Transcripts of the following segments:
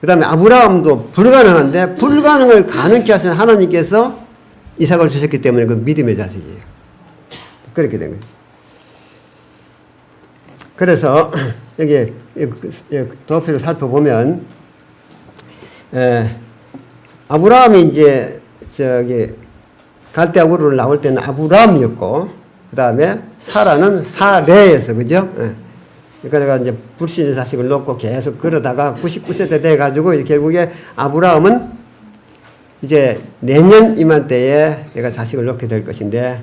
그 다음에 아브라함도 불가능한데 불가능을 가능케 하신 하나님께서 이삭을 주셨기 때문에 그 믿음의 자식이에요. 그렇게 된 거죠. 그래서 여기 도표를 살펴보면 아브라함이 이제 갈대아 우르를 나올 때는 아브라함이었고 그 다음에 사라는 사레였어, 그죠? 그러니까 이제 불신의 자식을 놓고 계속 그러다가 99세 돼 가지고 결국에 아브라함은 이제 내년 이맘때에 내가 자식을 놓게 될 것인데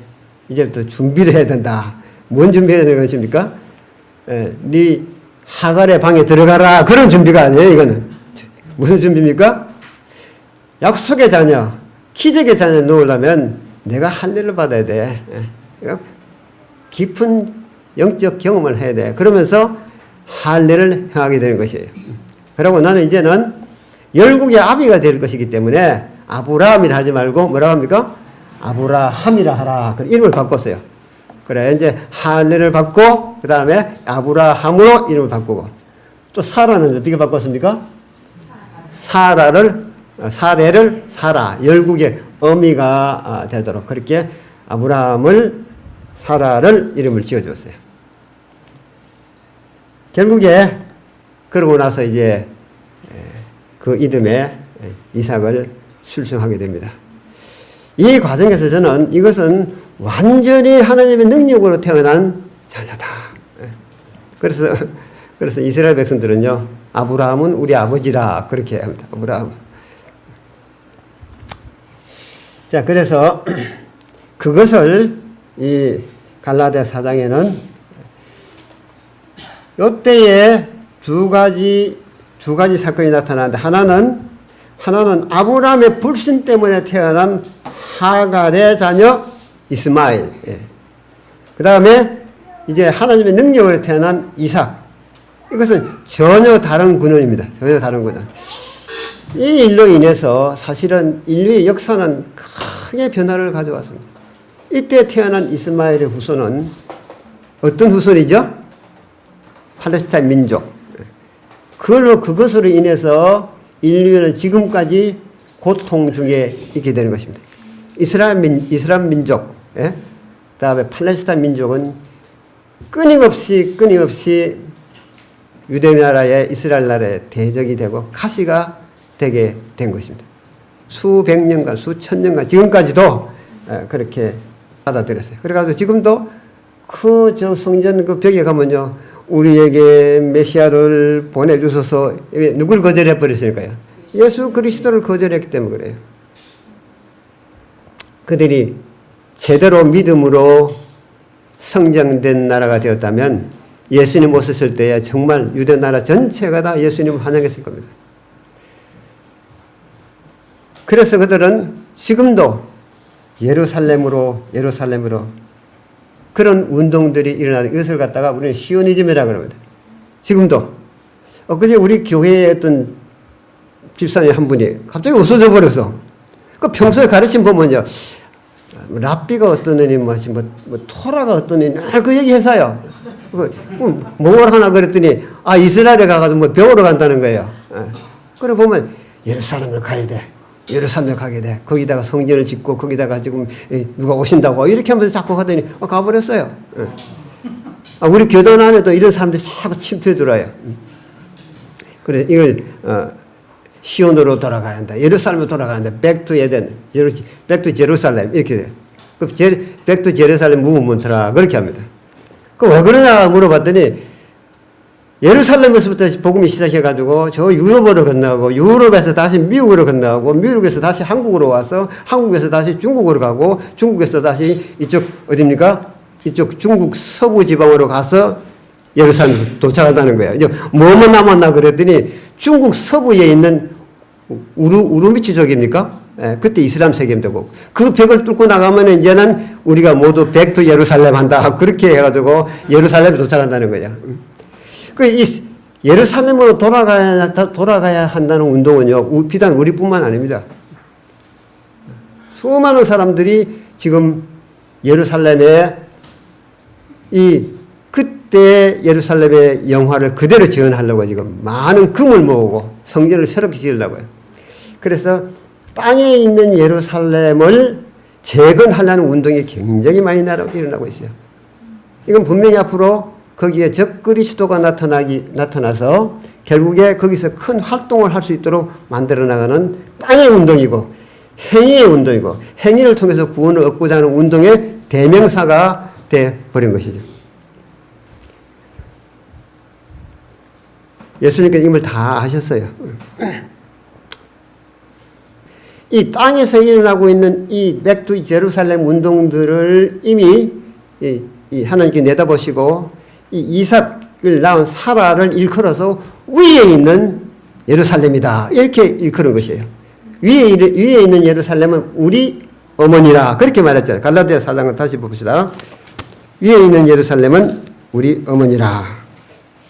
이제부터 준비를 해야 된다. 뭔 준비해야 되는 것입니까? 네 하갈의 방에 들어가라. 그런 준비가 아니에요, 이거는. 무슨 준비입니까? 약속의 자녀, 기적의 자녀를 놓으려면 내가 할례를 받아야 돼. 깊은 영적 경험을 해야 돼. 그러면서 할례를 행하게 되는 것이에요. 그리고 나는 이제는 열국의 아비가 될 것이기 때문에 아브라함이라 하지 말고 뭐라고 합니까? 아브라함이라 하라. 그 이름을 바꿨어요. 그래, 이제 할례를 받고 그 다음에 아브라함으로 이름을 바꾸고 또 사라는 어떻게 바꿨습니까? 사례를 사라. 열국의 어미가 되도록 그렇게 아브라함을 사라를 이름을 지어줬어요. 결국에 그러고 나서 이제 그 이듬해 이삭을 출생하게 됩니다. 이 과정에서 저는 이것은 완전히 하나님의 능력으로 태어난 자녀다. 그래서 이스라엘 백성들은요, 아브라함은 우리 아버지라 그렇게 합니다. 아브라함. 자, 그래서 그것을 이 갈라디아 4장에는 이때에 두 가지 사건이 나타나는데 하나는 아브라함의 불신 때문에 태어난 하갈의 자녀 이스마엘. 그 다음에 이제 하나님의 능력으로 태어난 이삭. 이것은 전혀 다른 근원입니다. 전혀 다른 근원. 이 일로 인해서 사실은 인류의 역사는 크게 변화를 가져왔습니다. 이때 태어난 이스마엘의 후손은 어떤 후손이죠? 팔레스타인 민족. 그것으로 인해서 인류는 지금까지 고통 중에 있게 되는 것입니다. 이슬람 민족, 그 다음에 팔레스타인 민족은 끊임없이 유대 나라의 이스라엘 나라의 대적이 되고 가시가 되게 된 것입니다. 수백 년간, 수천 년간, 지금까지도 그렇게 받아들였어요. 그래가지고 지금도 성전 그 벽에 가면요, 우리에게 메시아를 보내주소서, 누굴 거절해 버렸을까요? 예수 그리스도를 거절했기 때문에 그래요. 그들이 제대로 믿음으로 성장된 나라가 되었다면 예수님 오셨을 때에 정말 유대 나라 전체가 다 예수님을 환영했을 겁니다. 그래서 그들은 지금도 예루살렘으로 그런 운동들이 일어나는 이것을 갖다가 우리는 시오니즘이라고 합니다. 지금도 그제 우리 교회에 어떤 집사님 한 분이 갑자기 없어져 버려서 그 평소에 가르침 보면요, 랍비가 어떠느니 토라가 어떠느니 늘 그 얘기해서요. 뭘 하나 그랬더니 이스라엘에 가가지고 배우러 간다는 거예요. 그래 보면 예루살렘을 가야 돼. 예루살렘에 가게 돼. 거기다가 성전을 짓고 거기다가 지금 누가 오신다고 이렇게 하면서 자꾸 가더니 가버렸어요. 우리 교단 안에도 이런 사람들이 자꾸 침투해 들어와요. 그래서 이걸 시온으로 돌아가야 한다. 예루살렘으로 돌아가야 한다. Back to Eden, Back to Jerusalem 이렇게 돼요. Back to Jerusalem 무브먼트라 그렇게 합니다. 왜 그러냐 물어봤더니 예루살렘에서부터 복음이 시작해가지고 저 유럽으로 건너가고 유럽에서 다시 미국으로 건너가고 미국에서 다시 한국으로 와서 한국에서 다시 중국으로 가고 중국에서 다시 이쪽 어딥니까? 이쪽 중국 서부 지방으로 가서 예루살렘 도착한다는 거예요. 이제 뭐만 남았나 그랬더니 중국 서부에 있는 우루미치족입니까? 그때 이슬람 세계면 되고 그 벽을 뚫고 나가면 이제는 우리가 모두 백두 예루살렘 한다. 그렇게 해가지고 예루살렘에 도착한다는 거예요. 이 예루살렘으로 돌아가야 한다는 운동은요, 비단 우리뿐만 아닙니다. 수많은 사람들이 지금 예루살렘에 그때 예루살렘의 영화를 그대로 재현하려고 지금 많은 금을 모으고 성전을 새롭게 지으려고요. 그래서 땅에 있는 예루살렘을 재건하려는 운동이 굉장히 많이 일어나고 있어요. 이건 분명히 앞으로 거기에 적그리스도가 나타나서 결국에 거기서 큰 활동을 할 수 있도록 만들어 나가는 땅의 운동이고 행위의 운동이고 행위를 통해서 구원을 얻고자 하는 운동의 대명사가 되어버린 것이죠. 예수님께서 이걸 다 하셨어요. 이 땅에서 일어나고 있는 이 백투 제루살렘 운동들을 이미 하나님께 내다보시고 이 이삭을 낳은 사라를 일컬어서 위에 있는 예루살렘이다 이렇게 일컬은 것이에요. 위에 있는 예루살렘은 우리 어머니라 그렇게 말했잖아요. 갈라디아 4장을 다시 봅시다. 위에 있는 예루살렘은 우리 어머니라.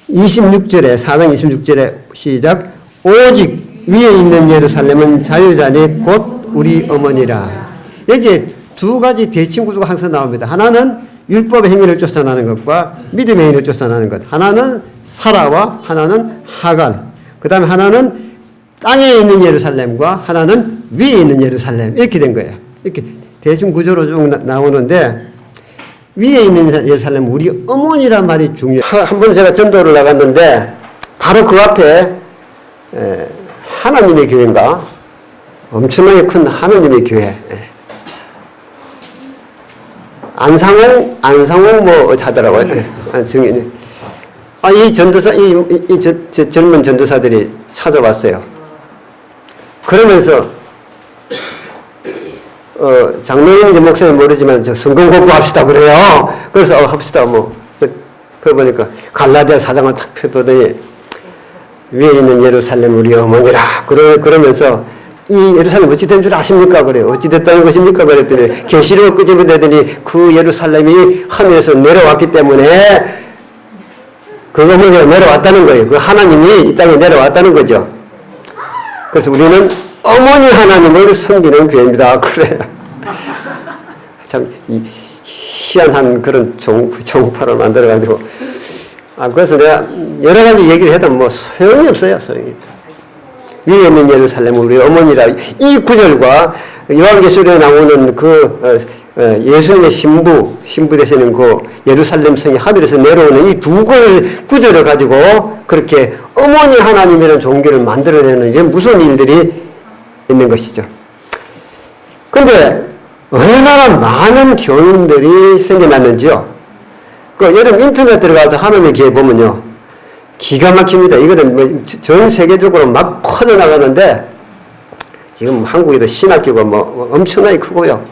26절에 4장 26절에 시작. 오직 위에 있는 예루살렘은 자유자니 곧 우리 어머니라. 여기에 두 가지 대칭 구조가 항상 나옵니다. 하나는 율법의 행위를 쫓아나는 것과 믿음의 행위를 쫓아나는 것. 하나는 사라와 하나는 하갈. 그 다음에 하나는 땅에 있는 예루살렘과 하나는 위에 있는 예루살렘. 이렇게 된 거예요. 이렇게 대충 구조로 쭉 나오는데 위에 있는 예루살렘 우리 어머니란 말이 중요해요. 한 번 제가 전도를 나갔는데 바로 그 앞에 하나님의 교회인가? 엄청나게 큰 하나님의 교회. 안상홍 뭐 하더라고요. 증인이. 이 전도사, 젊은 전도사들이 찾아왔어요. 그러면서, 장로님인지 목사님 모르지만, 성경 공부합시다 그래요. 그래서, 합시다, 뭐. 펴보니까, 갈라디아 4장을 탁 펴보더니, 위에 있는 예루살렘 우리 어머니라. 그러면서, 이 예루살렘 어찌 된 줄 아십니까? 그래요. 어찌 됐다는 것입니까? 그랬더니, 계시록 끄집어내더니, 그 예루살렘이 하늘에서 내려왔기 때문에, 그 어머니가 내려왔다는 거예요. 그 하나님이 이 땅에 내려왔다는 거죠. 그래서 우리는 어머니 하나님을 섬기는 교회입니다. 그래요. 참, 희한한 그런 종파를 만들어가지고. 그래서 내가 여러 가지 얘기를 해도 뭐 소용이 없어요. 소용이. 위에 있는 예루살렘 우리 어머니라. 이 구절과 요한계시록에 나오는 그 예수님의 신부 되시는 그 예루살렘 성이 하늘에서 내려오는 이 두 구절을 가지고 그렇게 어머니 하나님이라는 종교를 만들어내는 이런 무서운 일들이 있는 것이죠. 근데 얼마나 많은 교인들이 생겨났는지요. 그 여러분 인터넷 들어가서 하나님의 교회 보면요. 기가 막힙니다. 이거는 뭐 전 세계적으로 막 퍼져나가는데 지금 한국에도 신학교가 뭐 엄청나게 크고요.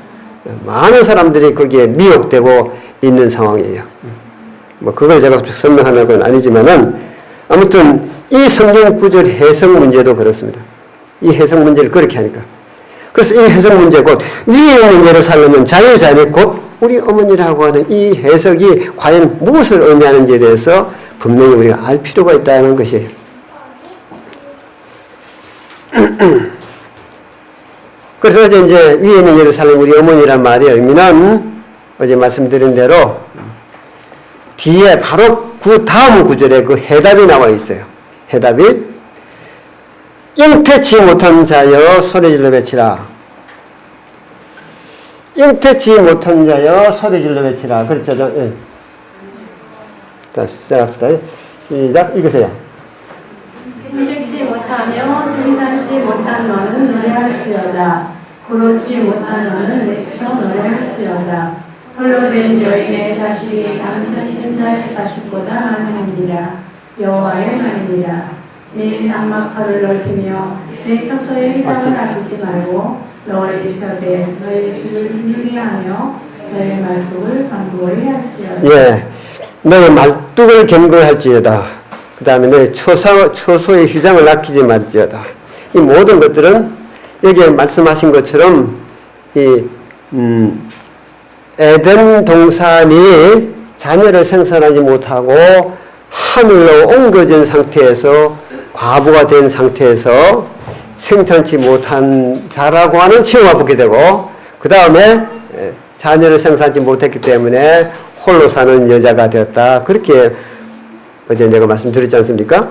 많은 사람들이 거기에 미혹되고 있는 상황이에요. 뭐 그걸 제가 설명하는 건 아니지만은 아무튼 이 성경 구절 해석 문제도 그렇습니다. 이 해석 문제를 그렇게 하니까. 그래서 이 해석 문제 곧 위에 있는 예루살렘은 자유자니 곧 우리 어머니라고 하는 이 해석이 과연 무엇을 의미하는지에 대해서 분명히 우리가 알 필요가 있다는 것이에요. 그래서 이제 위에 있는 예루살렘 우리 어머니란 말의 의미는 어제 말씀드린 대로 뒤에 바로 그 다음 구절에 그 해답이 나와 있어요. 해답이 잉태치 못한 자여 소리질러 외치라. 잉태치 못한 자여 소리질러 외치라. 그렇죠? 예. 다시 시작합시다. 시작 읽으세요. 잉태치 못하며 생산치 못한 너는 노래할지어다. 고르지 못한 너는 외쳐 노래할지어다. 홀로 된 여인의 자식이 남편 있는 자의 자식보다 많으니라. 여호와의 말이니라. 내 장막터를 넓히며 내 처소의 휘장을 아끼지 말고 너를 입혀대 너의 주를 힘들게 하며 너의 말뚝을 견고히 할지어다. 예, 너의 말뚝을 견고히 할지어다. 그 다음에 너의 처소의 휘장을 아끼지 말지어다. 이 모든 것들은 여기에 말씀하신 것처럼 이 에덴 동산이 자녀를 생산하지 못하고 하늘로 옮겨진 상태에서 과부가 된 상태에서 생산치 못한 자라고 하는 칭호가 붙게 되고 그 다음에 자녀를 생산하지 못했기 때문에 홀로 사는 여자가 되었다. 그렇게 어제 내가 말씀드렸지 않습니까?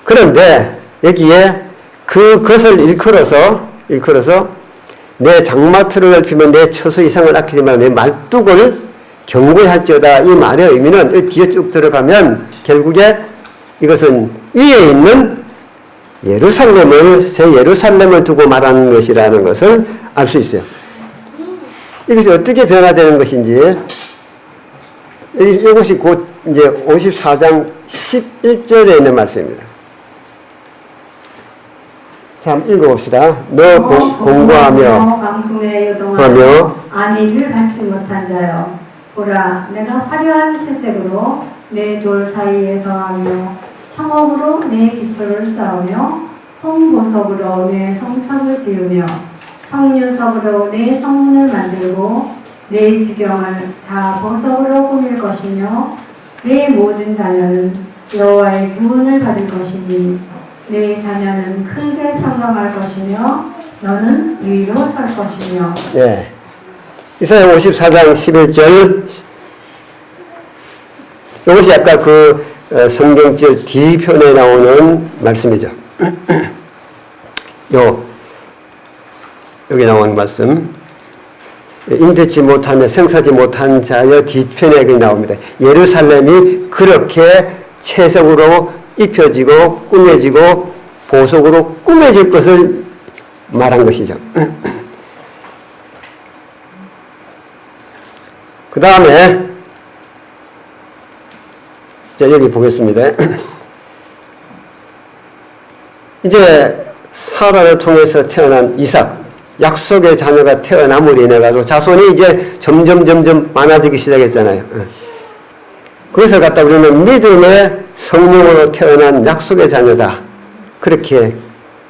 그런데 여기에 그것을 일컬어서 내 장마틀을 넓히면 내 처소 이상을 아끼지 말고 내 말뚝을 견고히 할지어다. 이 말의 의미는 뒤에 쭉 들어가면 결국에 이것은 위에 있는 새 예루살렘을 두고 말하는 것이라는 것을 알 수 있어요. 이것이 어떻게 변화되는 것인지 이것이 곧 이제 54장 11절에 있는 말씀입니다. 자, 한번 읽어봅시다. 너 공고하며 강풍에 요동하며 안위를 받지 못한 자여, 보라, 내가 화려한 채색으로 내 돌 사이에 더하며 청옥으로 내 기초를 쌓으며 홍보석으로 내 성착을 지으며 성류석으로 내 성문을 만들고 내 지경을 다 보석으로 꾸밀 것이며 내 모든 자녀는 여호와의 교훈을 받을 것이니 내 자녀는 크게 평강할 것이며 너는 위로 설 것이며. 네. 이사야 54장 11절 이것이 아까 성경절 뒤편에 나오는 말씀이죠. 여기 나오는 말씀. 인되지 못하며 생사지 못한 자여 뒤편에 여기 나옵니다. 예루살렘이 그렇게 채석으로 입혀지고 꾸며지고 보석으로 꾸며질 것을 말한 것이죠. 그 다음에 자, 여기 보겠습니다. 이제 사라를 통해서 태어난 이삭, 약속의 자녀가 태어남으로 인해 가지고 자손이 이제 점점 많아지기 시작했잖아요. 그것을 갖다 우리는 믿음의 성령으로 태어난 약속의 자녀다. 그렇게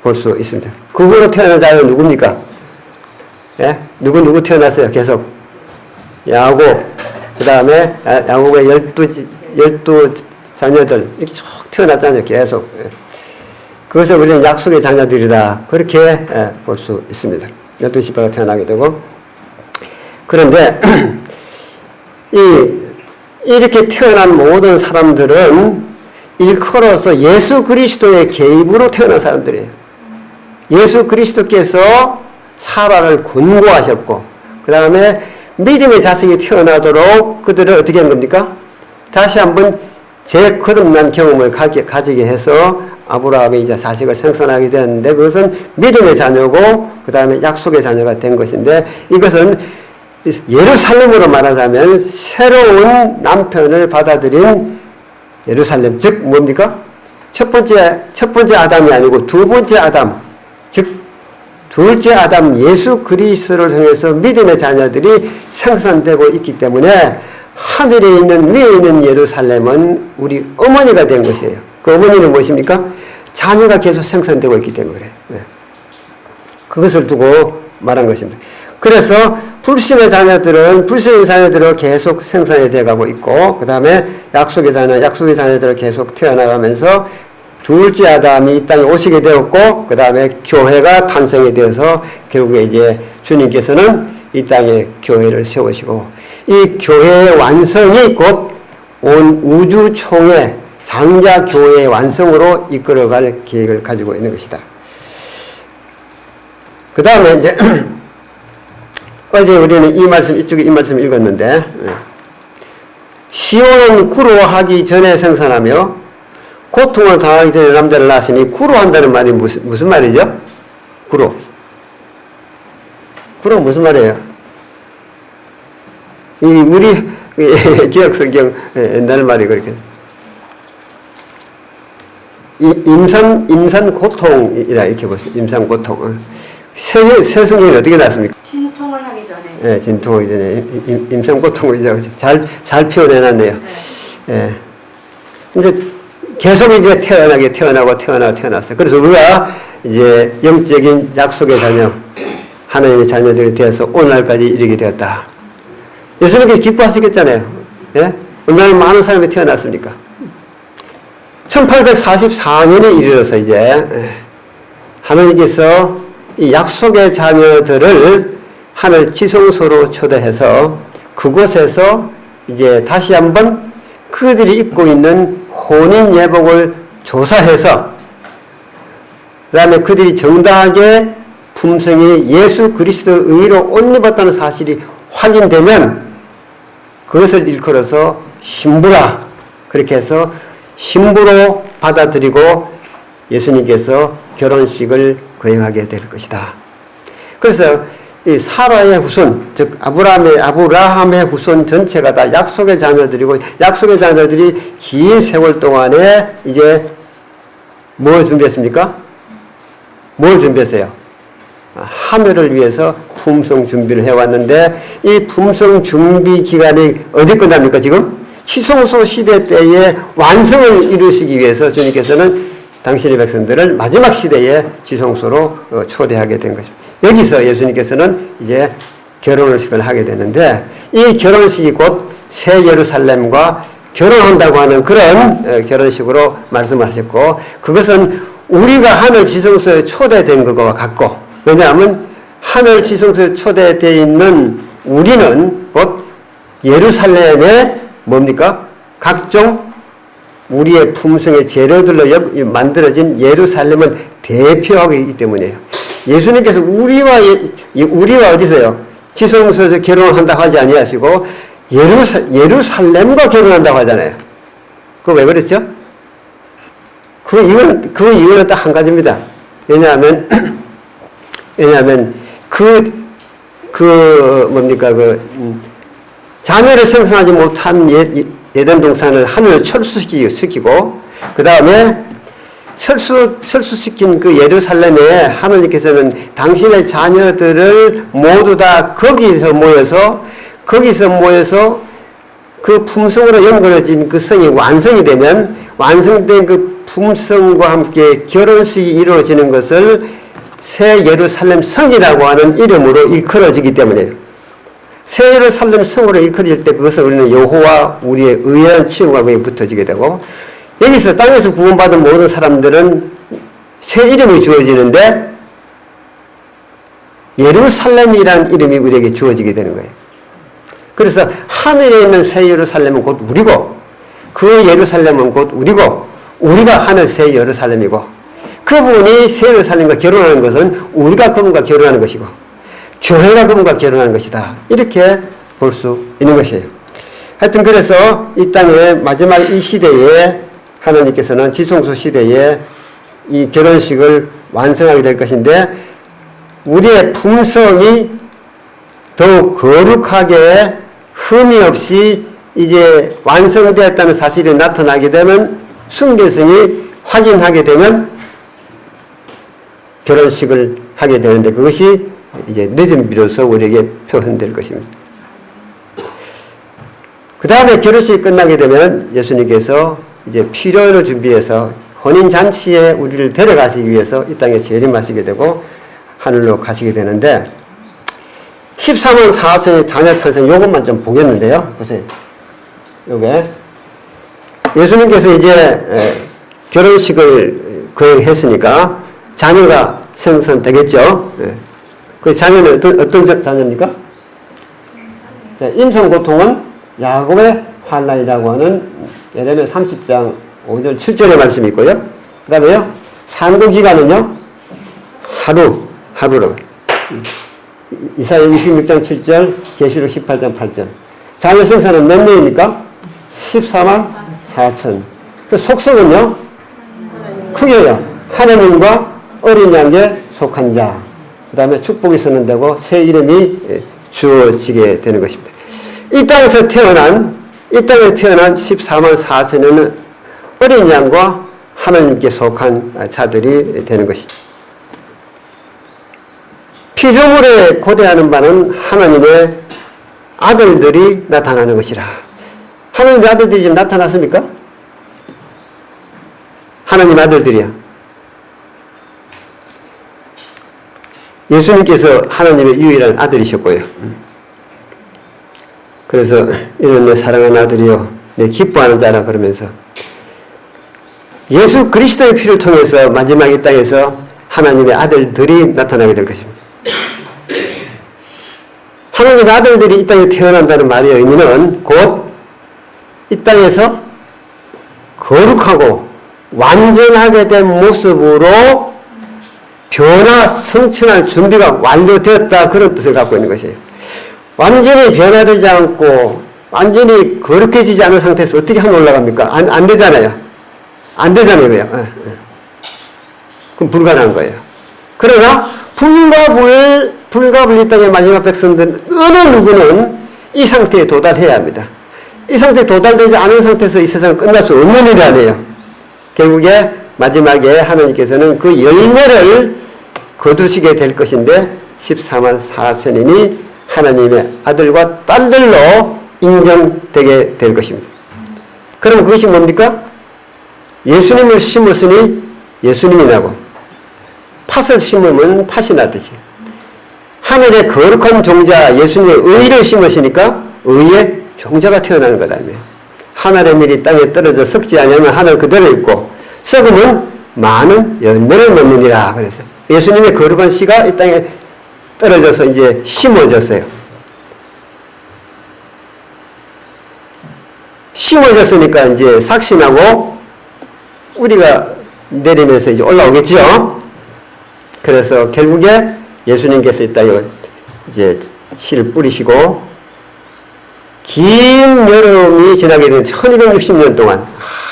볼 수 있습니다. 그 후로 태어난 자녀는 누굽니까? 예? 누구 태어났어요? 계속. 야곱, 그 다음에 야곱의 12 자녀들, 이렇게 쭉 태어났잖아요. 계속. 그것을 우리는 약속의 자녀들이다. 그렇게 볼 수 있습니다. 12지파가 태어나게 되고. 그런데, 이렇게 태어난 모든 사람들은 일컬어서 예수 그리스도의 계입으로 태어난 사람들이에요. 예수 그리스도께서 사라를 권고하셨고, 그 다음에 믿음의 자식이 태어나도록 그들을 어떻게 한 겁니까? 다시 한번 재거듭난 경험을 가지게 해서 아브라함이 이제 자식을 생산하게 되었는데 그것은 믿음의 자녀고 그 다음에 약속의 자녀가 된 것인데 이것은 예루살렘으로 말하자면 새로운 남편을 받아들인 예루살렘, 즉 뭡니까? 첫 번째 아담이 아니고 두 번째 아담, 즉 둘째 아담 예수 그리스도를 통해서 믿음의 자녀들이 생산되고 있기 때문에 하늘에 있는 위에 있는 예루살렘은 우리 어머니가 된 것이에요. 그 어머니는 무엇입니까? 자녀가 계속 생산되고 있기 때문에 그래요. 네. 그것을 두고 말한 것입니다. 그래서 불신의 자녀들은 계속 생산이 되어가고 있고 그 다음에 약속의 자녀들은 계속 태어나가면서 둘째 아담이 이 땅에 오시게 되었고 그 다음에 교회가 탄생이 되어서 결국에 이제 주님께서는 이 땅에 교회를 세우시고 이 교회의 완성이 곧 온 우주 총회 장자 교회의 완성으로 이끌어갈 계획을 가지고 있는 것이다. 그 다음에 이제 어제 우리는 이 말씀 읽었는데 시온은 구로하기 전에 생산하며 고통을 당하기 전에 남자를 낳으시니 구로한다는 말이 무슨 말이죠? 구로 무슨 말이에요? 우리 기억성경 옛날 말이 그렇게 임산 고통이라 이렇게 보세요. 임산 고통. 새 성경이 어떻게 났습니까? 진통을 하기 전에. 네, 진통하기 전에 임산 고통을 이제 잘 표현해놨네요. 네. 이제 계속 이제 태어났어요. 그래서 우리가 이제 영적인 약속의 자녀, 하나님의 자녀들이 되어서 오늘날까지 이르게 되었다. 예수님께서 기뻐하시겠잖아요. 예? 얼마나 많은 사람이 태어났습니까? 1844년에 이르러서 이제 하나님께서 이 약속의 자녀들을 하늘 지성소로 초대해서 그곳에서 이제 다시 한번 그들이 입고 있는 혼인 예복을 조사해서 그 다음에 그들이 정당하게 품성이 예수 그리스도의 의로 옷 입었다는 사실이 확인되면 그것을 일컬어서 신부라 그렇게 해서 신부로 받아들이고 예수님께서 결혼식을 거행하게 될 것이다. 그래서 이 사라의 후손, 즉 아브라함의 후손 전체가 다 약속의 자녀들이고 약속의 자녀들이 긴 세월 동안에 이제 뭘 준비했습니까? 뭘 준비했어요? 하늘을 위해서 품성 준비를 해왔는데 이 품성 준비 기간이 어디 끝납니까 지금? 지성소 시대 때의 완성을 이루시기 위해서 주님께서는 당신의 백성들을 마지막 시대의 지성소로 초대하게 된 것입니다. 여기서 예수님께서는 이제 결혼식을 하게 되는데 이 결혼식이 곧 새 예루살렘과 결혼한다고 하는 그런 결혼식으로 말씀을 하셨고 그것은 우리가 하늘 지성소에 초대된 것과 같고 왜냐하면 하늘 지성소에 초대되어 있는 우리는 곧 예루살렘의 뭡니까? 각종 우리의 품성의 재료들로 만들어진 예루살렘을 대표하고 있기 때문이에요. 예수님께서 우리와 어디서요? 지성소에서 결혼한다고 하지 아니하시고 예루살렘과 결혼한다고 하잖아요. 그거 왜 그랬죠? 그 이유는 딱 한 가지입니다. 왜냐하면 자녀를 생산하지 못한 에덴 동산을 하늘로 철수시키고, 그 다음에 철수시킨 그 예루살렘에 하나님께서는 당신의 자녀들을 모두 다 거기서 모여서 그 품성으로 연결해진 그 성이 완성이 되면 완성된 그 품성과 함께 결혼식이 이루어지는 것을 새 예루살렘 성이라고 하는 이름으로 일컬어지기 때문에 새 예루살렘 성으로 일컬어질 때 그것을 우리는 여호와 우리의 의라는 칭호가 거기에 붙어지게 되고 여기서 땅에서 구원받은 모든 사람들은 새 이름이 주어지는데 예루살렘이라는 이름이 우리에게 주어지게 되는 거예요. 그래서 하늘에 있는 새 예루살렘은 곧 우리고 그 예루살렘은 곧 우리고 우리가 하늘 새 예루살렘이고 그분이 새 예루살렘과 결혼하는 것은 우리가 그분과 결혼하는 것이고 교회가 그분과 결혼하는 것이다. 이렇게 볼 수 있는 것이에요. 하여튼 그래서 이 땅의 마지막 이 시대에 하나님께서는 지성소 시대에 이 결혼식을 완성하게 될 것인데 우리의 품성이 더욱 거룩하게 흠이 없이 이제 완성되었다는 사실이 나타나게 되면 순교성이 확인하게 되면 결혼식을 하게 되는데 그것이 이제 늦은 비로소 우리에게 표현될 것입니다. 그 다음에 결혼식이 끝나게 되면 예수님께서 이제 피로를 준비해서 혼인잔치에 우리를 데려가시기 위해서 이 땅에 재림하시게 되고 하늘로 가시게 되는데 14만 4천의 자녀 탄생 요것만 좀 보겠는데요. 보세요. 요게 예수님께서 이제 결혼식을 거행했으니까 자녀가 생산되겠죠. 그 자녀는 어떤 자녀입니까? 자, 임성고통은 야곱의 환난이라고 하는 예레미야 30장 5절 7절의 말씀이 있고요. 그 다음에요. 산고기간은요. 하루라고. 이사야 26장 7절, 계시록 18장 8절. 자녀 생산은 몇 명입니까? 14만 4천. 그 속성은요? 크게요. 하나님과 어린 양에 속한 자. 그 다음에 축복이 선언되고 새 이름이 주어지게 되는 것입니다. 이 땅에서 태어난 14만 4천에는 어린 양과 하나님께 속한 자들이 되는 것이죠. 피조물에 고대하는 바는 하나님의 아들들이 나타나는 것이라. 하나님의 아들들이 지금 나타났습니까? 하나님의 아들들이야. 예수님께서 하나님의 유일한 아들이셨고요. 그래서 이런 내 사랑하는 아들이요 내 기뻐하는 자라 그러면서 예수 그리스도의 피를 통해서 마지막 이 땅에서 하나님의 아들들이 나타나게 될 것입니다. 하나님의 아들들이 이 땅에 태어난다는 말의 의미는 곧 이 땅에서 거룩하고 완전하게 된 모습으로 변화 성취할 준비가 완료되었다, 그런 뜻을 갖고 있는 것이에요. 완전히 변화되지 않고 완전히 거룩해지지 않은 상태에서 어떻게 하늘 올라갑니까? 안 되잖아요. 안 되잖아요. 그냥. 그럼 불가능한 거예요. 그러나 불가불 이 땅의 마지막 백성들 어느 누구는 이 상태에 도달해야 합니다. 이 상태에 도달되지 않은 상태에서 이 세상은 끝날 수 없는 일이 아니에요. 결국에 마지막에 하나님께서는 그 열매를 거두시게 될 것인데 14만 4천인이 하나님의 아들과 딸들로 인정되게 될 것입니다. 그럼 그것이 뭡니까? 예수님을 심었으니 예수님이 나고 팥을 심으면 팥이 나듯이 하늘의 거룩한 종자 예수님의 의를 심으시니까 의의 종자가 태어나는 거다. 하늘의 밀이 땅에 떨어져 썩지 않으면 하늘 그대로 있고 썩으면 많은 열매를 맺느니라. 그래서 예수님의 거룩한 씨가 이 땅에 떨어져서 이제 심어졌어요. 심어졌으니까 이제 삭신하고 우리가 내리면서 이제 올라오겠죠. 그래서 결국에 예수님께서 이 땅에 이제 씨를 뿌리시고 긴 여름이 지나게 된 1260년 동안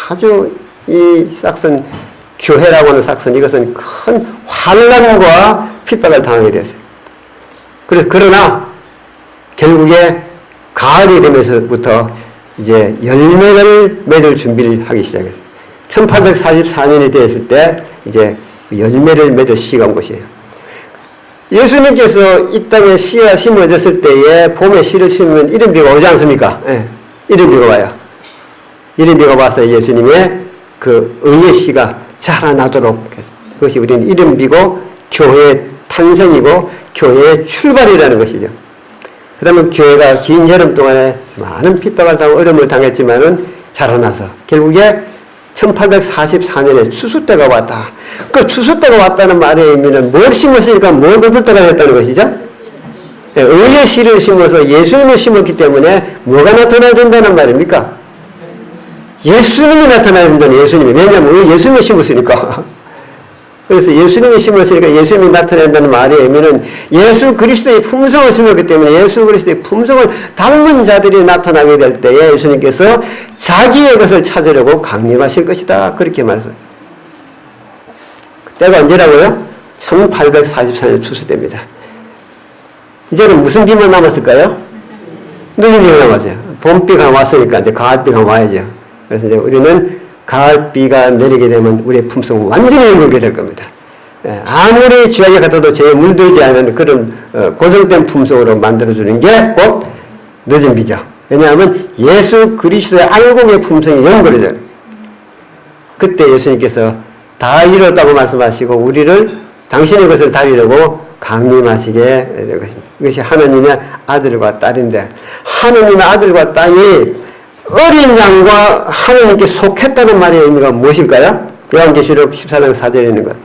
아주 이 삭선 교회라고 하는 삭선 이것은 큰 환난과 핍박을 당하게 되었어요. 그러나 결국에 가을이 되면서부터 이제 열매를 맺을 준비를 하기 시작했어요. 1844년이 되었을 때 이제 열매를 맺을 시기가 온 것이에요. 예수님께서 이 땅에 씨가 심어졌을 때에 봄에 씨를 심으면 이른비가 오지 않습니까? 예, 이른비가 와요. 이른비가 와서 예수님의 그 의의 씨가 자라나도록 해서 그것이 우리는 이른비고 교회의 탄생이고 교회의 출발이라는 것이죠. 그 다음에 교회가 긴 여름 동안에 많은 핍박을 당하고 어려움을 당했지만은 자라나서 결국에 1844년에 추수 때가 왔다. 그 추수 때가 왔다는 말의 의미는 뭘 심었으니까 뭘 거둘 때가 됐다는 것이죠. 의의 씨를 심어서 예수님을 심었기 때문에 뭐가 나타나야 된다는 말입니까? 예수님이 나타나야 된다는 예수님이. 왜냐하면 예수님을 심었으니까. 그래서 예수님이 심었으니까 예수님이 나타나야 된다는 말의 의미는 예수 그리스도의 품성을 심었기 때문에 예수 그리스도의 품성을 닮은 자들이 나타나게 될 때에 예수님께서 자기의 것을 찾으려고 강림하실 것이다. 그렇게 말씀합니다. 그때가 언제라고요? 1844년 추수됩니다. 이제는 무슨 비만 남았을까요? 늦은 비가 남았어요. 봄비가 왔으니까 이제 가을비가 와야죠. 그래서 이제 우리는 가을비가 내리게 되면 우리의 품성은 완전히 물게 될 겁니다. 아무리 쥐약이 같아도 제에 물들지 않은 그런 고정된 품성으로 만들어주는 게 곧 늦은 비죠. 왜냐하면 예수 그리스도의 알곡의 품성이 연결해져요. 그때 예수님께서 다 이뤘다고 말씀하시고 우리를 당신의 것을 다리려고 강림하시게 될 것입니다. 이것이 하나님의 아들과 딸인데 하나님의 아들과 딸이 어린 양과 하나님께 속했다는 말의 의미가 무엇일까요? 요한계시록 14장 4절에 있는 것.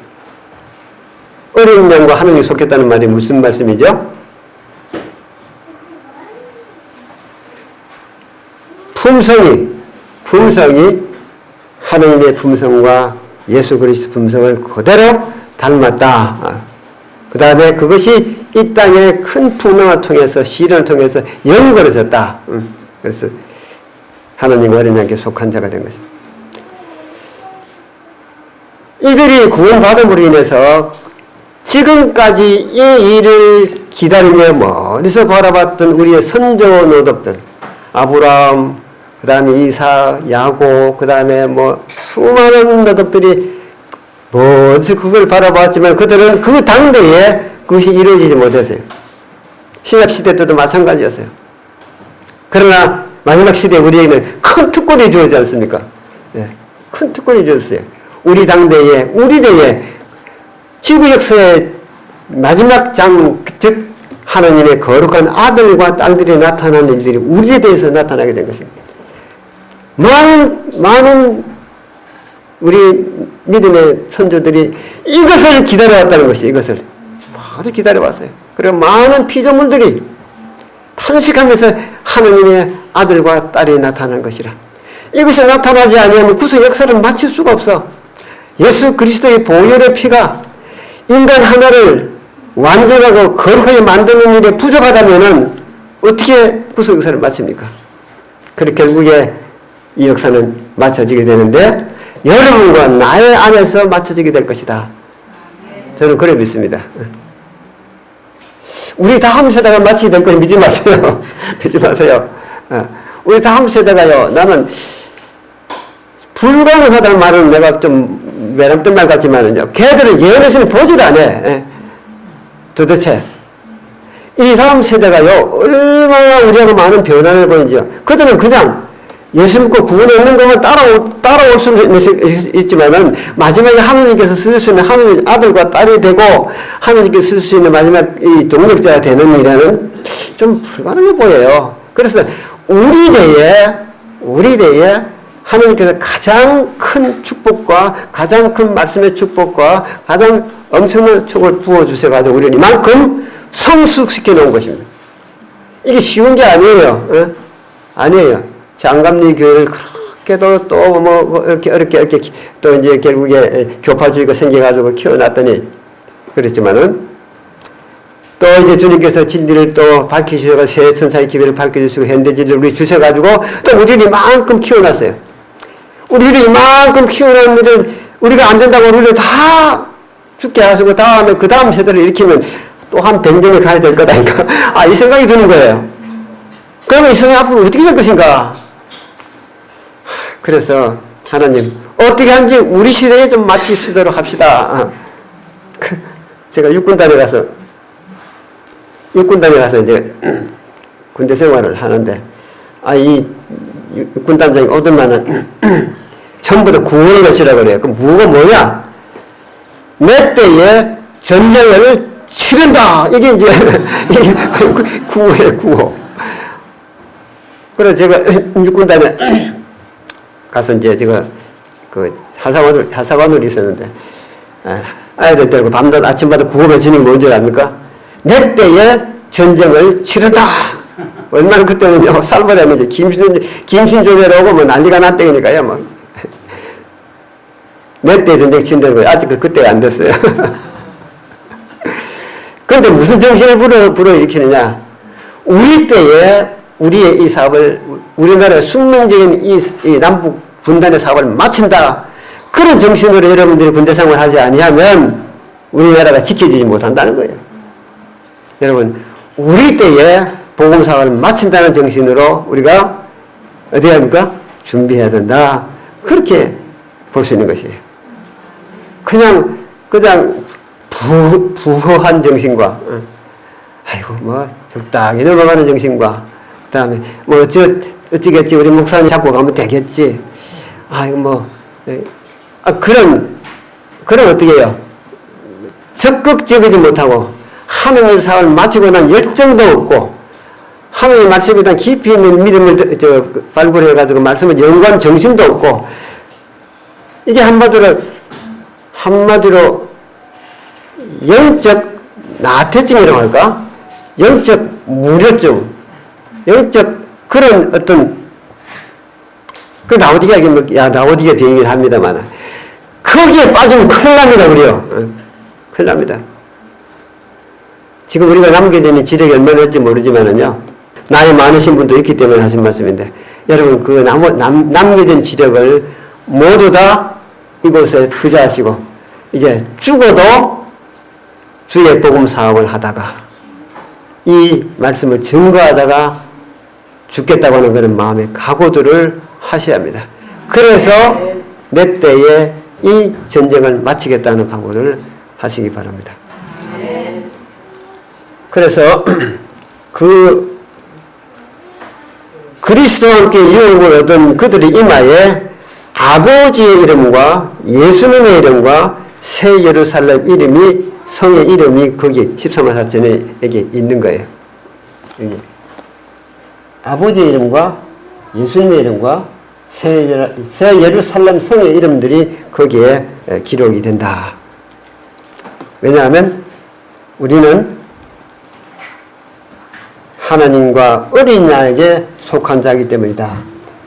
어린 양과 하나님께 속했다는 말이 무슨 말씀이죠? 품성이 하나님의 품성과 예수 그리스도 품성을 그대로 닮았다. 그 다음에 그것이 이 땅의 큰 풍랑을 통해서 시련을 통해서 연결해졌다. 그래서 하나님 어린 양께 속한 자가 된 것입니다. 이들이 구원받음으로 인해서 지금까지 이 일을 기다리며 멀리서 바라봤던 우리의 선조 노덕들, 아브라함, 그 다음에 이삭, 야곱, 그 다음에 수많은 노덕들이 멀리서 그걸 바라봤지만 그들은 그 당대에 그것이 이루어지지 못했어요. 신약시대 때도 마찬가지였어요. 그러나 마지막 시대에 우리에게는 큰 특권이 주어지지 않습니까? 네, 큰 특권이 주어졌어요. 우리 당대에, 우리 대에 지구 역사의 마지막 장, 즉 하나님의 거룩한 아들과 딸들이 나타나는 일들이 우리에 대해서 나타나게 된 것입니다. 많은 우리 믿음의 선조들이 이것을 기다려왔다는 것이 이것을 모두 기다려왔어요. 그리고 많은 피조물들이 탄식하면서 하나님의 아들과 딸이 나타나는 것이라. 이것이 나타나지 아니하면 구속 역사를 마칠 수가 없어. 예수 그리스도의 보혈의 피가 인간 하나를 완전하고 거룩하게 만드는 일에 부족하다면은 어떻게 구속 역사를 마칩니까? 그래 결국에 이 역사는 마쳐지게 되는데 여러분과 나의 안에서 마쳐지게 될 것이다. 저는 그래 믿습니다. 우리 다음 세대가 마치게 될 거 믿지 마세요. 믿지 마세요. 우리 다음 세대가요, 나는 불가능하다는 말은 내가 좀 외람된 말 같지만은요, 걔들은 예언에서는 보질 않아. 도대체. 이 다음 세대가요, 얼마나 우리하고 많은 변화를 보이죠. 그들은 그냥 예수 믿고 구원에 있는 것만 따라올 수는 있지만은, 마지막에 하나님께서 쓰실 수 있는 하나님 아들과 딸이 되고, 하나님께서 쓰실 수 있는 마지막 이 동력자가 되는 일에는 좀 불가능해 보여요. 그래서 우리 대에 하나님께서 가장 큰 축복과 가장 큰 말씀의 축복과 가장 엄청난 축복을 부어주셔가지고 우리는 이만큼 성숙시켜 놓은 것입니다. 이게 쉬운 게 아니에요. 아니에요. 장감리 교회를 그렇게도 또 뭐 이렇게 어렵게 또 이제 결국에 교파주의가 생겨가지고 키워놨더니 그랬지만은 또 이제 주님께서 진리를 또 밝히셔서 새 천사의 기회를 밝혀주시고 현대 진리를 우리 주셔가지고 또 우리를 이만큼 키워놨어요. 우리를 이만큼 키워놓은 일을 우리가 안 된다고 우리를 다 죽게 하시고 다음에 그 다음 세대를 일으키면 또 한 100년을 가야 될 거다니까. 이 생각이 드는 거예요. 그러면 이 세상이 앞으로 어떻게 될 것인가? 그래서 하나님 어떻게 하는지 우리 시대에 좀 마치시도록 합시다. 제가 육군단에 가서 이제 군대 생활을 하는데 이 육군단장이 오더만은 전부 다 구호를 외치라고 그래요. 그럼 뭐냐? 내 때에 전쟁을 치른다. 이게 이제 이게 구호예요, 구호. 그래서 제가 육군단에 가서 이제 제가 그 하사관으로 있었는데 아이들 데리고 밤낮 아침마다 구호 외치는 게 뭔지 압니까? 내 때에 전쟁을 치른다. 얼마나 그때는요, 살벌하면 이제 김신조대로 오고 뭐 난리가 났다니까요, 뭐. 내 때에 전쟁 치른다는 거예요. 아직 그때가 안 됐어요. 그런데 무슨 정신을 불어일으키느냐? 우리 때에 우리의 이 사업을, 우리나라의 숙명적인 이 남북 분단의 사업을 마친다. 그런 정신으로 여러분들이 군대 생활을 하지 아니하면 우리나라가 지켜지지 못한다는 거예요. 여러분, 우리 때에 복음 사업을 마친다는 정신으로 우리가 어디에 합니까? 준비해야 된다. 그렇게 볼 수 있는 것이에요. 그냥 부호한 정신과, 아이고, 적당히 넘어가는 정신과, 그 다음에, 어찌겠지, 우리 목사님 잡고 가면 되겠지. 그런 어떻게 해요? 적극적이지 못하고, 하나님 사업을 마치고 난 열정도 없고, 하나님 말씀에 대한 깊이 있는 믿음을 발굴해가지고 말씀을 연구한 정신도 없고, 이게 한마디로 영적 나태증이라고 할까? 영적 무료증, 영적 그런 어떤 라오디게 비행기를 합니다만 거기에 빠지면 큰일 납니다, 우리요. 큰일 납니다. 지금 우리가 남겨져 있는 지력이 얼마나 될지 모르지만은요, 나이 많으신 분도 있기 때문에 하신 말씀인데, 여러분, 그 남겨진 지력을 모두 다 이곳에 투자하시고, 이제 죽어도 주의 복음 사업을 하다가, 이 말씀을 증거하다가 죽겠다고 하는 그런 마음의 각오들을 하셔야 합니다. 그래서 내 때에 이 전쟁을 마치겠다는 각오를 하시기 바랍니다. 그래서 그리스도와 함께 유업을 얻은 그들의 이마에 아버지의 이름과 예수님의 이름과 새 예루살렘 이름이, 성의 이름이 거기 13만 4천에 있는 거예요. 여기. 아버지의 이름과 예수님의 이름과 새 예루살렘 성의 이름들이 거기에 기록이 된다. 왜냐하면 우리는 하나님과 어린 양에게 속한 자이기 때문이다.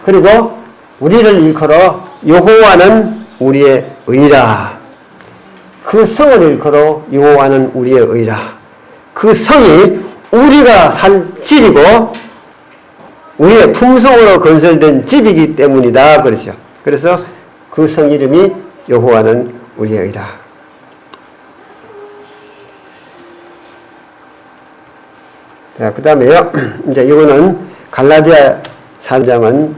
그리고 우리를 일컬어 여호와는 우리의 의라. 그 성을 일컬어 여호와는 우리의 의라. 그 성이 우리가 살 집이고 우리의 품성으로 건설된 집이기 때문이다. 그러죠. 그래서 그 성 이름이 여호와는 우리의 의라. 자, 그 다음에요. 이제 이거는 갈라디아 4장은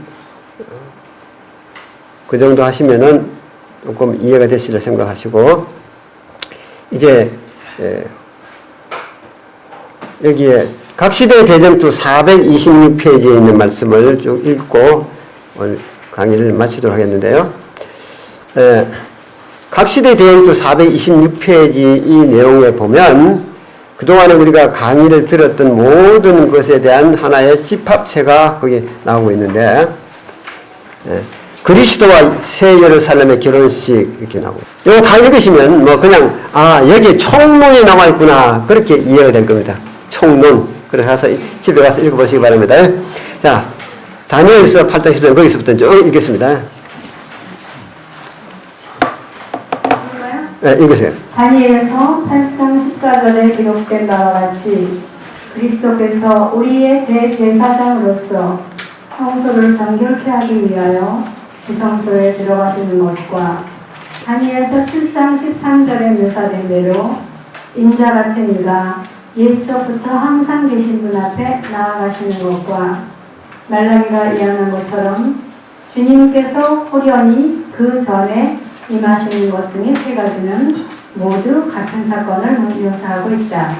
그 정도 하시면은 조금 이해가 되시리라 생각하시고, 이제, 여기에 각시대 대전투 426페이지에 있는 말씀을 쭉 읽고 오늘 강의를 마치도록 하겠는데요. 각시대 대전투 426페이지 이 내용에 보면 그동안에 우리가 강의를 들었던 모든 것에 대한 하나의 집합체가 거기 나오고 있는데, 그리스도와 새 예루살렘의 결혼식 이렇게 나오고, 이거 다 읽으시면 뭐 그냥 여기에 총론이 나와 있구나 그렇게 이해가 될 겁니다. 총론. 그래서 가서 집에 가서 읽어보시기 바랍니다. 자, 다니엘서 8장 10절 거기서부터 쭉 읽겠습니다. 네, 읽으세요. 다니엘서 8장 14절에 기록된 바와 같이 그리스도께서 우리의 대제사장으로서 성소를 정결케 하기 위하여 지성소에 들어가시는 것과 다니엘서 7장 13절에 묘사된 대로 인자 같은 이가 옛적부터 항상 계신 분 앞에 나아가시는 것과 말라기가 예언한 것처럼 주님께서 호련히 그 전에 임하시는 것 등의 세 가지는 모두 같은 사건을 묘사하고 있다.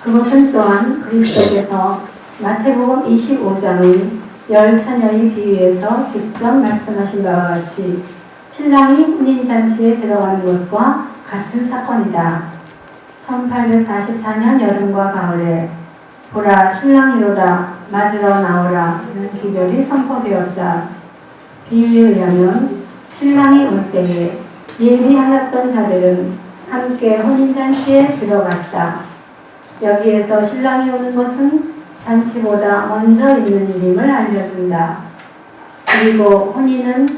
그것은 또한 그리스도께서 마태복음 25장의 열 처녀의 비유에서 직접 말씀하신 바와 같이 신랑이 혼인잔치에 들어가는 것과 같은 사건이다. 1844년 여름과 가을에 보라 신랑이로다 맞으러 나오라는 기별이 선포되었다. 비유에 의하면 신랑이 올 때에 예비하였던 자들은 함께 혼인잔치에 들어갔다. 여기에서 신랑이 오는 것은 잔치보다 먼저 있는 일임을 알려준다. 그리고 혼인은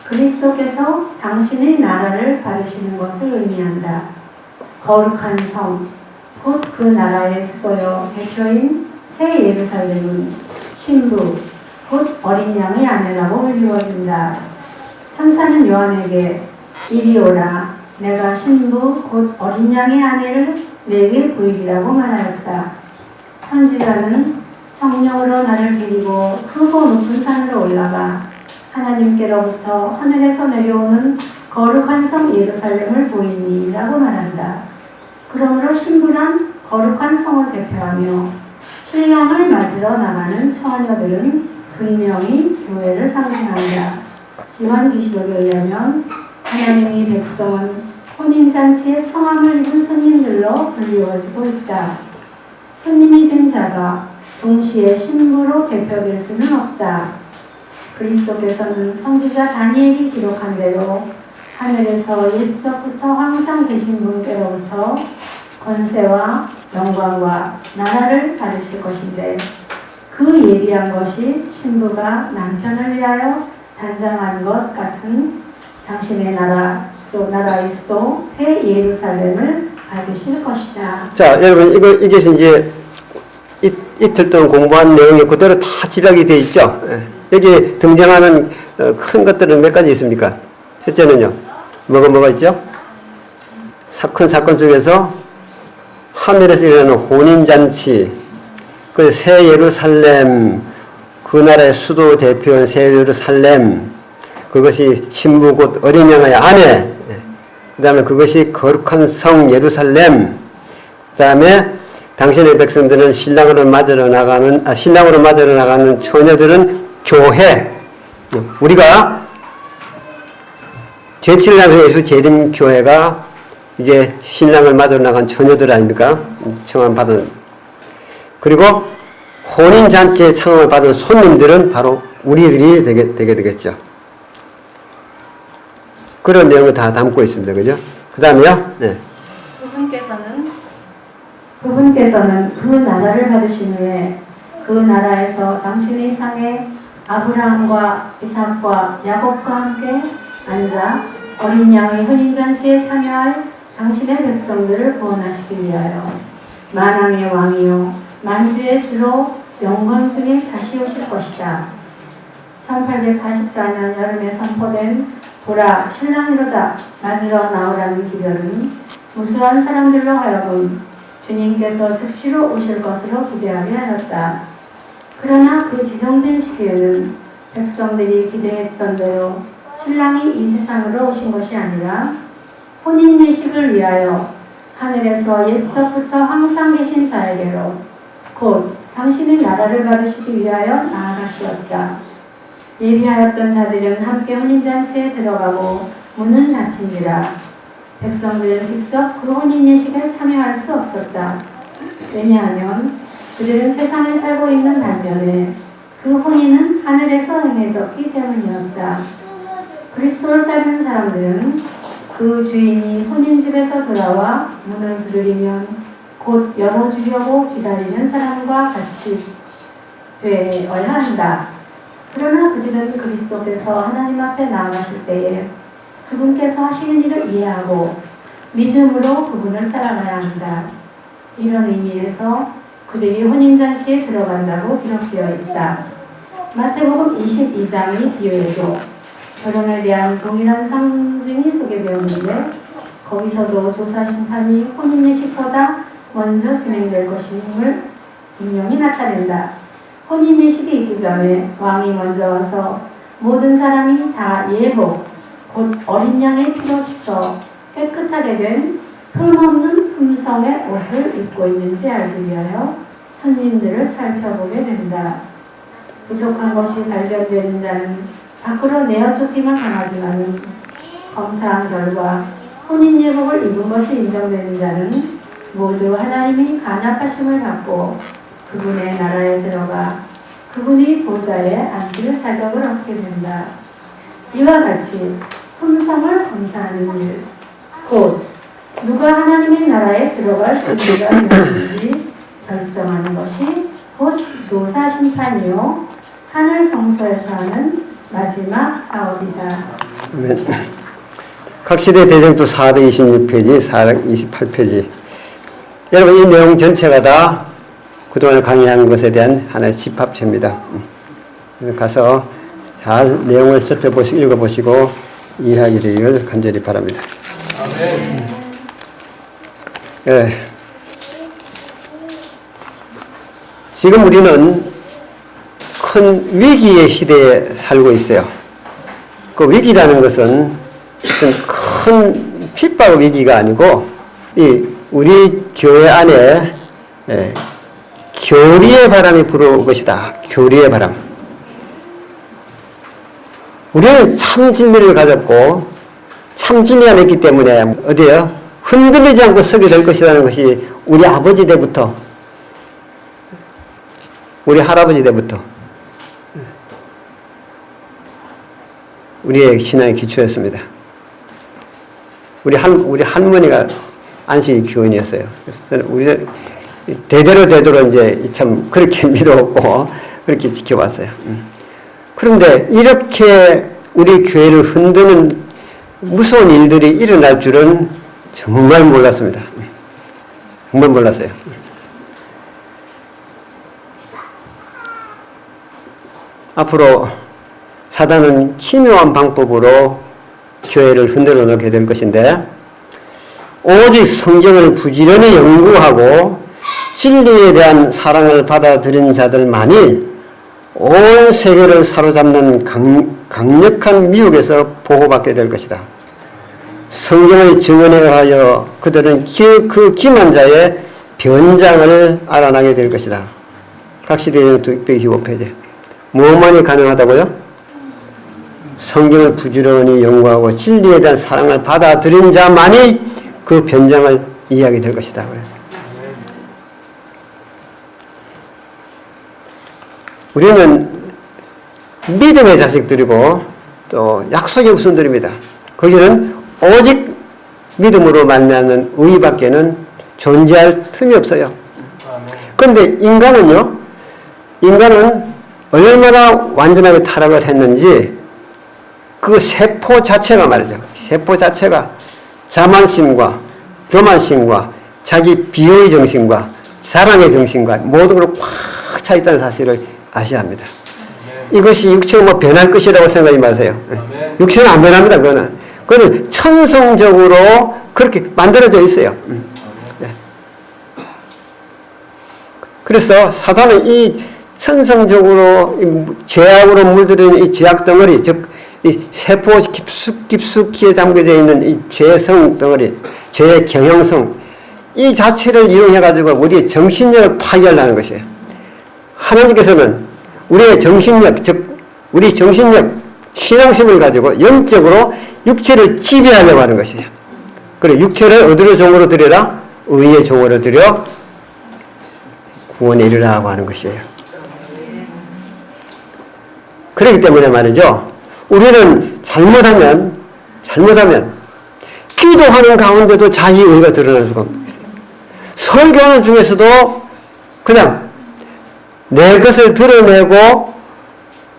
그리스도께서 당신의 나라를 받으시는 것을 의미한다. 거룩한 성, 곧 그 나라의 수도여 대표인 새 예루살렘은 신부, 곧 어린 양의 아내라고 불리워진다. 천사는 요한에게 이리 오라, 내가 신부, 곧 어린 양의 아내를 내게 보이리라고 말하였다. 선지자는 성령으로 나를 데리고 크고 높은 산으로 올라가 하나님께로부터 하늘에서 내려오는 거룩한 성 예루살렘을 보이니 라고 말한다. 그러므로 신부란 거룩한 성을 대표하며 신랑을 맞으러 나가는 처녀들은 분명히 교회를 상징한다. 요한계시록에 의하면 하나님의 백성은 혼인잔치에 청함을 입은 손님들로 불리워지고 있다. 손님이 된 자가 동시에 신부로 대표될 수는 없다. 그리스도께서는 선지자 다니엘이 기록한 대로 하늘에서 옛적부터 항상 계신 분께로부터 권세와 영광과 나라를 받으실 것인데 그 예비한 것이 신부가 남편을 위하여 단장한 것 같은 당신의 나라의 수도 새 예루살렘을 받으실 것이다. 자, 여러분 이게 이제 이틀 동안 공부한 내용이 그대로 다 집약이 되어 있죠. 여기 등장하는 큰 것들은 몇 가지 있습니까? 첫째는요, 뭐가 있죠? 큰 사건 중에서 하늘에서 일어나는 혼인잔치, 그 새 예루살렘, 그 나라의 수도 대표인 새 예루살렘, 그것이 신부 곧 어린 양의 아내, 그 다음에 그것이 거룩한 성 예루살렘, 그 다음에 당신의 백성들은 신랑으로 맞으러 나가는 처녀들은 교회. 우리가 제7날 예수 재림 교회가 이제 신랑을 맞으러 나간 처녀들 아닙니까? 청함 받은. 그리고 혼인잔치에 청함을 받은 손님들은 바로 우리들이 되게 되겠죠. 그런 내용을 다 담고 있습니다. 그죠? 그 다음에요. 네. 그분께서는 그 나라를 받으신 후에 그 나라에서 당신의 상에 아브라함과 이삭과 야곱과 함께 앉아 어린 양의 혼인잔치에 참여할 당신의 백성들을 구원하시기 위하여 만왕의 왕이요 만주의 주로 영광 중에 다시 오실 것이다. 1844년 여름에 선포된 보라 신랑이로다 맞으러 나오라는 기별은 무수한 사람들로 하여금 주님께서 즉시로 오실 것으로 기대하게 하였다. 그러나 그 지정된 시기에는 백성들이 기대했던 대로 신랑이 이 세상으로 오신 것이 아니라 혼인 예식을 위하여 하늘에서 옛적부터 항상 계신 자에게로 곧 당신의 나라를 받으시기 위하여 나아가시었다. 예비하였던 자들은 함께 혼인잔치에 들어가고 문은 닫힌지라 백성들은 직접 그 혼인 예식에 참여할 수 없었다. 왜냐하면 그들은 세상에 살고 있는 반면에 그 혼인은 하늘에서 행해졌기 때문이었다. 그리스도를 따르는 사람들은 그 주인이 혼인집에서 돌아와 문을 두드리면 곧 열어주려고 기다리는 사람과 같이 되어야 한다. 그러나 그들은 그리스도께서 하나님 앞에 나아가실 때에 그분께서 하시는 일을 이해하고 믿음으로 그분을 따라가야 한다. 이런 의미에서 그들이 혼인잔치에 들어간다고 기록되어 있다. 마태복음 22장의 비유에도 결혼에 대한 동일한 상징이 소개되었는데 거기서도 조사심판이 혼인예식보다 먼저 진행될 것임을 분명히 나타낸다. 혼인예식이 있기 전에 왕이 먼저 와서 모든 사람이 다 예복, 곧 어린 양의 피로 씻어 깨끗하게 된 흠없는 흠성의 옷을 입고 있는지 알기 위하여 손님들을 살펴보게 된다. 부족한 것이 발견되는 자는 밖으로 내어쫓기만 당하지만 검사한 결과 혼인 예복을 입은 것이 인정되는 자는 모두 하나님이 간합하심을 받고 그분의 나라에 들어가 그분이 보좌에 앉을 자격을 얻게 된다. 이와 같이 흠성을 검사하는 일, 곧 누가 하나님의 나라에 들어갈 준비가 있는지 결정하는 것이 곧 조사심판이요 하늘 성소에서 하는 마지막 사업이다. 아멘. 각시대 대쟁투 426페이지, 428페이지. 여러분, 이 내용 전체가 다 그동안 강의한 것에 대한 하나의 집합체입니다. 가서 잘 내용을 살펴보시고 읽어보시고 이해하기를 간절히 바랍니다. 아멘. 예. 지금 우리는 큰 위기의 시대에 살고 있어요. 그 위기라는 것은 어떤 큰 핍박 위기가 아니고 우리 교회 안에 교리의 바람이 불어올 것이다. 교리의 바람. 우리는 참 진리를 가졌고 참 진리 안에 있기 때문에 어디에요? 흔들리지 않고 서게 될 것이라는 것이 우리 아버지 때부터 우리 할아버지 때부터 우리의 신앙의 기초였습니다. 우리 할머니가 안식일 교인이었어요. 그래서 우리 대대로 이제 참 그렇게 믿어왔고 그렇게 지켜왔어요. 그런데 이렇게 우리 교회를 흔드는 무서운 일들이 일어날 줄은 정말 몰랐습니다. 정말 몰랐어요. 앞으로 사단은 기묘한 방법으로 교회를 흔들어 놓게 될 것인데 오직 성경을 부지런히 연구하고 진리에 대한 사랑을 받아들인 자들만이 온 세계를 사로잡는 강력한 미혹에서 보호받게 될 것이다. 성경의 증언에 의하여 그들은 그 기만 자의 변장을 알아나게 될 것이다. 각시대 225페이지. 무엇만이 가능하다고요? 성경을 부지런히 연구하고 진리에 대한 사랑을 받아들인 자만이 그 변장을 이해하게 될 것이다. 그래서 우리는 믿음의 자식들이고 또 약속의 후손들입니다. 거기는 오직 믿음으로 만나는 의밖에는 존재할 틈이 없어요. 그런데 인간은 얼마나 완전하게 타락을 했는지 그 세포 자체가 말이죠. 세포 자체가 자만심과 교만심과 자기 비호의 정신과 자랑의 정신과 모든 걸로 꽉 차 있다는 사실을 아셔야 합니다. 이것이 육체가 뭐 변할 것이라고 생각하지 마세요. 육체는 안 변합니다. 그거는 천성적으로 그렇게 만들어져 있어요. 그래서 사단은 이 천성적으로 죄악으로 물들인 이 죄악 덩어리, 즉, 이 세포 깊숙이 담겨져 있는 이 죄성 덩어리, 죄의 경향성, 이 자체를 이용해가지고 우리의 정신력을 파괴하려는 것이에요. 하나님께서는 우리의 정신력, 즉, 우리 정신력, 신앙심을 가지고 영적으로 육체를 지배하려고 하는 것이에요. 그래, 육체를 어디로 종으로 들여라? 의의 종으로 들여 구원에 이르라고 하는 것이에요. 그렇기 때문에 말이죠. 우리는 잘못하면 기도하는 가운데도 자기 의가 드러날 수가 없어요. 설교하는 중에서도 그냥 내 것을 드러내고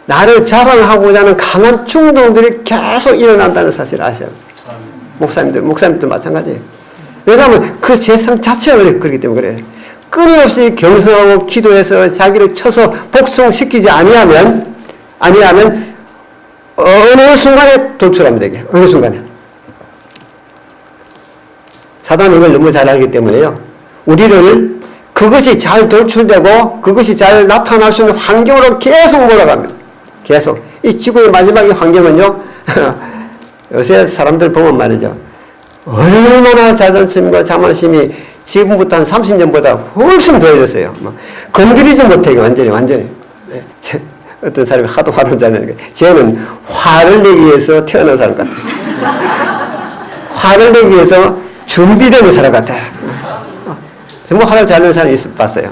나를 자랑하고자 하는 강한 충동들이 계속 일어난다는 사실을 아셔야 합니다. 목사님도 마찬가지예요. 왜냐하면 그 세상 자체가 그렇기 때문에 그래요. 끊임없이 경성하고 기도해서 자기를 쳐서 복종시키지 아니하면 어느 순간에 돌출합니다. 이게. 어느 순간에. 사단은 이걸 너무 잘 알기 때문에요. 우리를 그것이 잘 돌출되고 그것이 잘 나타날 수 있는 환경으로 계속 몰아갑니다. 계속. 이 지구의 마지막의 환경은요. 요새 사람들 보면 말이죠. 얼마나 자존심과 자만심이 지금부터 한 30년보다 훨씬 더해졌어요. 건드리지 못해, 완전히. 어떤 사람이 하도 화를 내는 쟤는 화를 내기 위해서 태어난 사람 같아. 화를 내기 위해서 준비되는 사람 같아. 정말 화를 잘 내는 사람이 봤어요.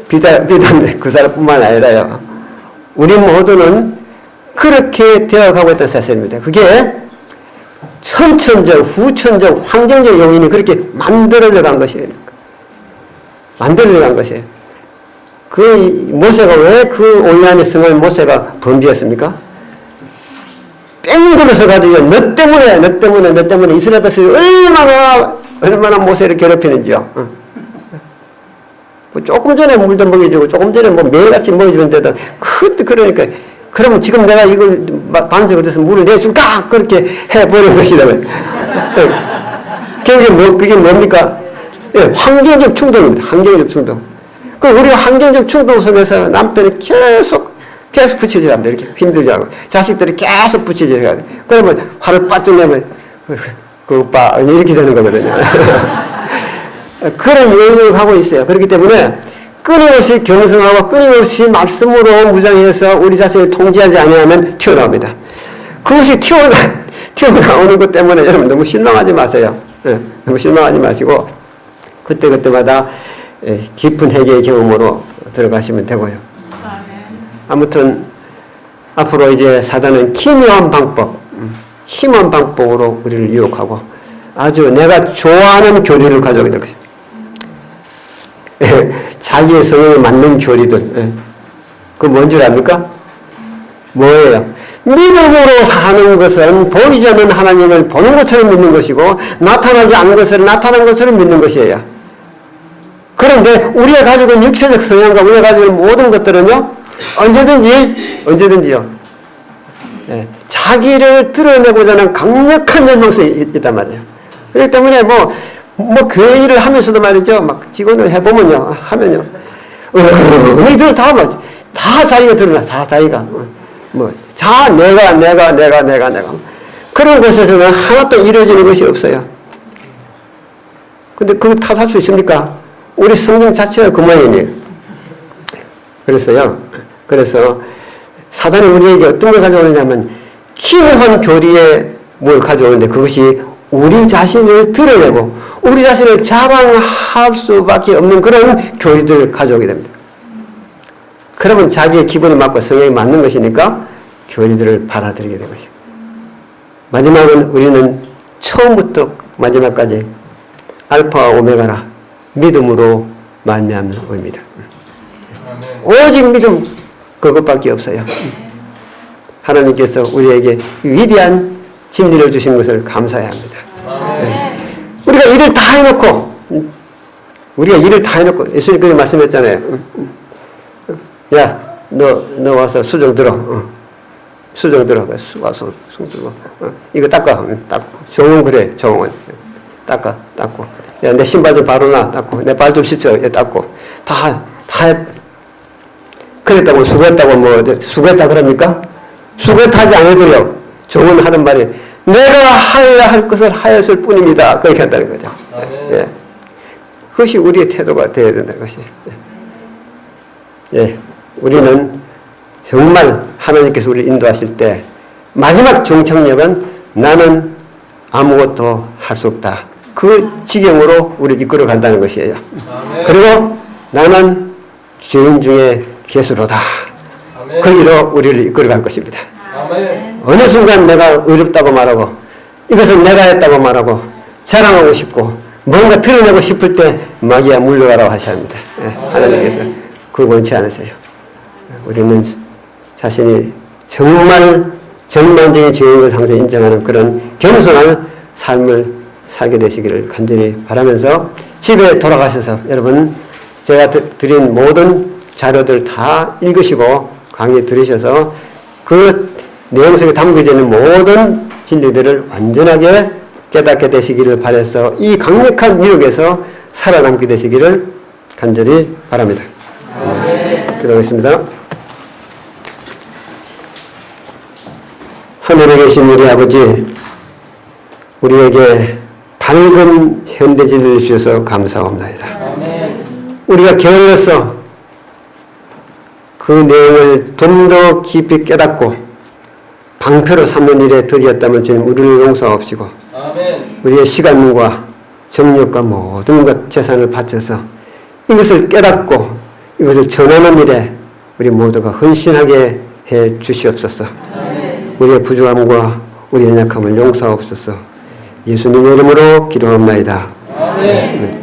비단 그 사람뿐만 아니라요. 우리 모두는 그렇게 되어가고 있다는 사실입니다. 그게 선천적, 후천적, 환경적 요인이 그렇게 만들어져 간 것이에요. 그 모세가 왜 그 올리아의 성을 모세가 범죄했습니까? 뺑 들어서 가지고 너 때문에 이스라엘 백성이 얼마나 모세를 괴롭히는지요. 뭐 조금 전에 물도 먹여주고 조금 전에 뭐 매일같이 먹여주는데도 그러니까 그러면 지금 내가 이걸 반석을 해서 물을 내줄까? 그렇게 해버리는 것이라면. 그게 뭡니까? 예, 환경적 충동입니다. 환경적 충동. 우리가 환경적 충동 속에서 남편이 계속 부채질합니다. 이렇게 힘들게 하고. 자식들이 계속 부채질을 해야 돼. 그러면 화를 빠쩍 내면, 그 오빠, 이렇게 되는 거거든요. 그런 요인을 하고 있어요. 그렇기 때문에 끊임없이 경성하고 끊임없이 말씀으로 무장해서 우리 자신을 통제하지 않으면 튀어나옵니다. 그것이 튀어나오는 것 때문에 여러분 너무 실망하지 마세요. 너무 실망하지 마시고 그때마다 깊은 회개의 경험으로 들어가시면 되고요. 아무튼 앞으로 이제 사단은 희미한 방법으로 우리를 유혹하고 아주 내가 좋아하는 교리를 가져오게 될 것입니다. 자기의 성향에 맞는 교리들. 그 뭔 줄 압니까? 뭐예요? 믿음으로 사는 것은 보이지 않는 하나님을 보는 것처럼 믿는 것이고 나타나지 않은 것을 나타난 것처럼 믿는 것이에요. 그런데 우리가 가지고 있는 육체적 성향과 우리가 가지고 있는 모든 것들은요. 언제든지요. 자기를 드러내고자 하는 강력한 열망성이 있단 말이에요. 그렇기 때문에 뭐 교회 일을 하면서도 말이죠. 막 직원을 해보면요. 너희들 다 자기가 드러나. 자기가. 내가. 그런 곳에서는 하나도 이루어지는 것이 없어요. 근데 그거 탓할 수 있습니까? 우리 성경 자체가 그 모양이에요. 그래서 사단이 우리에게 어떤 걸 가져오느냐면 희미한 교리에 뭘 가져오는데 그것이 우리 자신을 드러내고 우리 자신을 자랑할 수밖에 없는 그런 교리들을 가져오게 됩니다. 그러면 자기의 기분에 맞고 성향에 맞는 것이니까 교리들을 받아들이게 된 것입니다. 마지막은 우리는 처음부터 마지막까지 알파와 오메가라 믿음으로 말미암는 의입니다. 오직 믿음 그것밖에 없어요. 하나님께서 우리에게 위대한 진리를 주신 것을 감사해야 합니다. 우리가 일을 다 해놓고 예수님 그렇게 말씀했잖아요. 야, 너 와서 수정 들어. 수정 들어. 와서 수정 들어. 이거 닦아. 종은 그래. 종은 닦고. 야, 내 신발 좀 바로 놔. 닦고. 내 발 좀 씻어. 닦고. 다 그랬다고 수고했다 그럽니까? 수고하지 않아도요. 종은 하는 말이 내가 하여야 할 것을 하였을 뿐입니다. 그렇게 한다는 거죠. 예. 그것이 우리의 태도가 되어야 된다는 것이. 예. 우리는 정말 하나님께서 우리를 인도하실 때 마지막 종착역은 나는 아무것도 할 수 없다. 그 지경으로 우리를 이끌어 간다는 것이에요. 그리고 나는 죄인 중에 괴수로다. 거기로 우리를 이끌어 갈 것입니다. 어느 순간 내가 의롭다고 말하고 이것은 내가 했다고 말하고 자랑하고 싶고 뭔가 드러내고 싶을 때 마귀야 물러가라고 하셔야 합니다. 예, 하나님께서 그거 원치 않으세요. 우리는 자신이 정말 정말적인 죄인 것을 항상 인정하는 그런 겸손한 삶을 살게 되시기를 간절히 바라면서 집에 돌아가셔서 여러분 제가 드린 모든 자료들 다 읽으시고 강의 들으셔서 그 내용 속에 담겨져 있는 모든 진리들을 완전하게 깨닫게 되시기를 바라서 이 강력한 유혹에서 살아남게 되시기를 간절히 바랍니다. 기도하겠습니다. 하늘에 계신 우리 아버지, 우리에게 밝은 현대진리를 주셔서 감사합니다. 우리가 게을러서 그 내용을 좀 더 깊이 깨닫고 방패로 삼는 일에 들이었다면 주님 우리를 용서하옵시고 우리의 시간과 정력과 모든 것 재산을 바쳐서 이것을 깨닫고 이것을 전하는 일에 우리 모두가 헌신하게 해 주시옵소서. 우리의 부족함과 우리의 연약함을 용서하옵소서. 예수님의 이름으로 기도합나이다. 아멘.